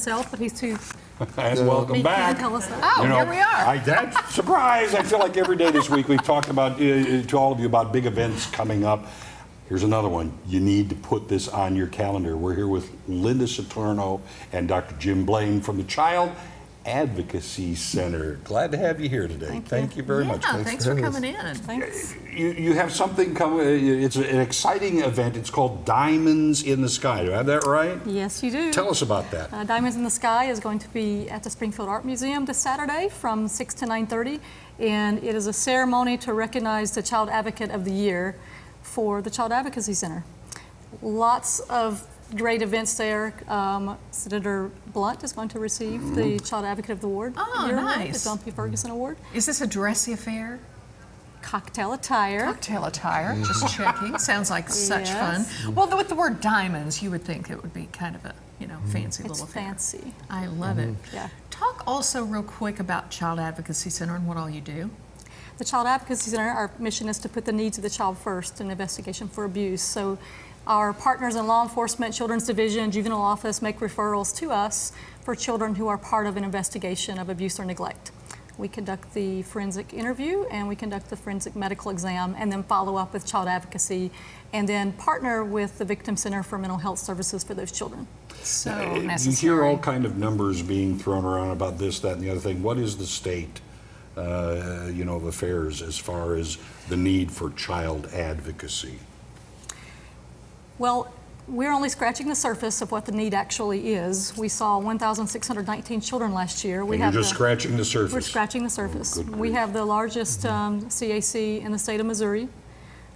himself, but he's too And welcome back. to tell us that. Oh, here we are. That's surprise. I feel like every day this week we've talked about to all of you about big events coming up. Here's another one. You need to put this on your calendar. We're here with Linda Saturno and Dr. Jim Blaine from the Child Advocacy Center. Glad to have you here today. Thank you very much. Thanks for coming in. Thanks. You have something coming. It's an exciting event. It's called Diamonds in the Sky. Do I have that right? Yes, you do. Tell us about that. Diamonds in the Sky is going to be at the Springfield Art Museum this Saturday from 6 to 9:30, and it is a ceremony to recognize the Child Advocate of the Year for the Child Advocacy Center. Lots of great events there. Senator Blunt is going to receive the Child Advocate of the Award. Oh, nice. The John P. Ferguson Award. Is this a dressy affair? Cocktail attire. Cocktail attire, just checking. Sounds like such Yes. fun. Well, with the word diamonds, you would think it would be kind of a, fancy It's little affair. fancy. I love it. Yeah. Talk also real quick about Child Advocacy Center and what all you do. The Child Advocacy Center, our mission is to put the needs of the child first in investigation for abuse. So our partners in law enforcement, Children's Division, Juvenile Office make referrals to us for children who are part of an investigation of abuse or neglect. We conduct the forensic interview and we conduct the forensic medical exam and then follow up with child advocacy and then partner with the Victim Center for Mental Health Services for those children. So You necessary. hear all kind of numbers being thrown around about this, that, and the other thing. What is the state, of affairs as far as the need for child advocacy? Well, we're only scratching the surface of what the need actually is. We saw 1,619 children last year. And you're just scratching the surface. We're scratching the surface. Oh, good We grief. have the largest CAC in the state of Missouri,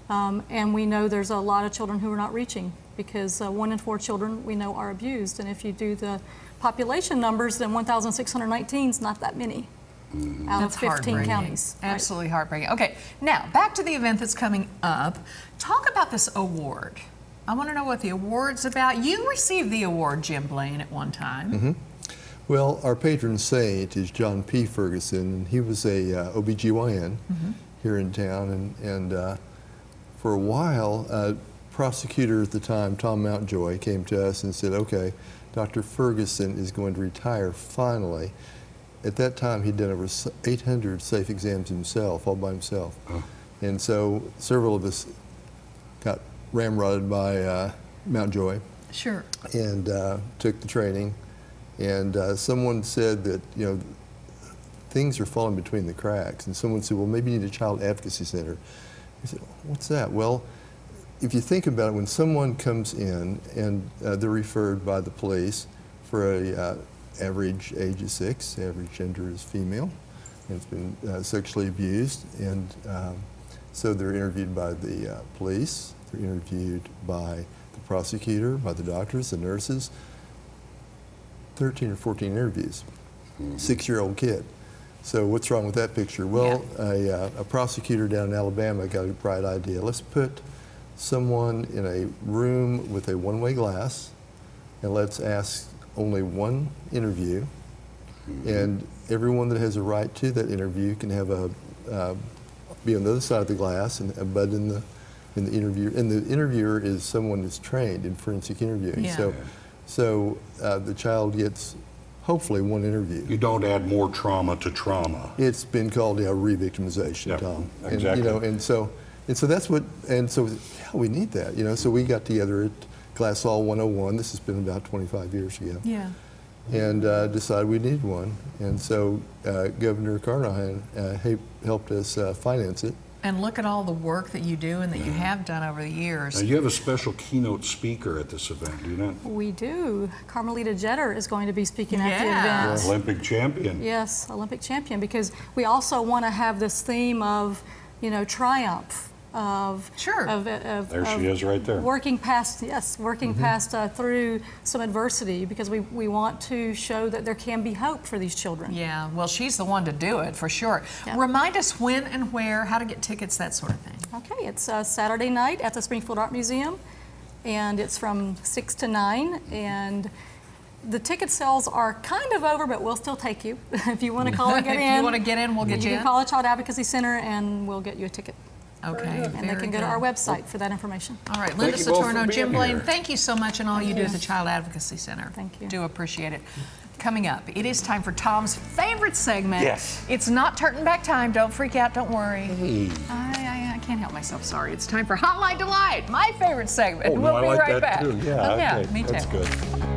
and we know there's a lot of children who are not reaching because 1 in 4 children we know are abused. And if you do the population numbers, then 1,619 is not that many out That's of 15 heartbreaking. counties. Right. Absolutely heartbreaking. Okay, now back to the event that's coming up. Talk about this award. I want to know what the award's about. You received the award, Jim Blaine, at one time. Well, our patron saint is John P. Ferguson, and he was a OBGYN here in town, and for a while, prosecutor at the time, Tom Mountjoy, came to us and said, okay, Dr. Ferguson is going to retire finally. At that time, he'd done over 800 safe exams himself, all by himself. And so several of us got ramrodded by Mountjoy Sure. and took the training. And someone said that, things are falling between the cracks. And someone said, well, maybe you need a child advocacy center. I said, what's that? Well, if you think about it, when someone comes in and they're referred by the police for a average age is 6, average gender is female, and it's been sexually abused, and so they're interviewed by the police, they're interviewed by the prosecutor, by the doctors, the nurses, 13 or 14 interviews, 6-year-old kid. So what's wrong with that picture? Well, a prosecutor down in Alabama got a bright idea. Let's put someone in a room with a one-way glass, and let's ask only one interview, and everyone that has a right to that interview can have be on the other side of the glass and a bud in the interview. And the interviewer is someone that's trained in forensic interviewing. Yeah. So the child gets hopefully one interview. You don't add more trauma to trauma. It's been called re-victimization, Yep, Tom. exactly. And so that's what. And so we need that. So we got together at Glass Hall 101. This has been about 25 years ago. Yeah. And decided we needed one. And so Governor Carnahan helped us finance it. And look at all the work that you do and that you have done over the years. Now, you have a special keynote speaker at this event, do you not? We do. Carmelita Jeter is going to be speaking at the Yeah. event. Olympic champion. Yes, Olympic champion, because we also want to have this theme of, triumph, of Sure. There she is right there. working past past through some adversity, because we want to show that there can be hope for these children. Yeah, well, she's the one to do it for sure. Yeah. Remind us when and where, how to get tickets, that sort of thing. Okay, it's Saturday night at the Springfield Art Museum, and it's from 6 to 9, and the ticket sales are kind of over, but we'll still take you. If you want to call and get in. If you want to get in, we'll get you You in. can call the Child Advocacy Center and we'll get you a ticket. Okay, And they very can go to good. our website for that information. All right, Linda you both for Saturno, being Jim Blaine, here. thank you so much and all you do you. at the Child Advocacy Center. Thank you. Do appreciate it. Coming up, it is time for Tom's favorite segment. Yes. It's not turning back time. Don't freak out. Don't worry. Hey. I can't help myself. Sorry. It's time for Hotline Delight, my favorite segment. Oh, no, we'll I be like right that back. too. Yeah, Oh, yeah, okay. me too. That's good.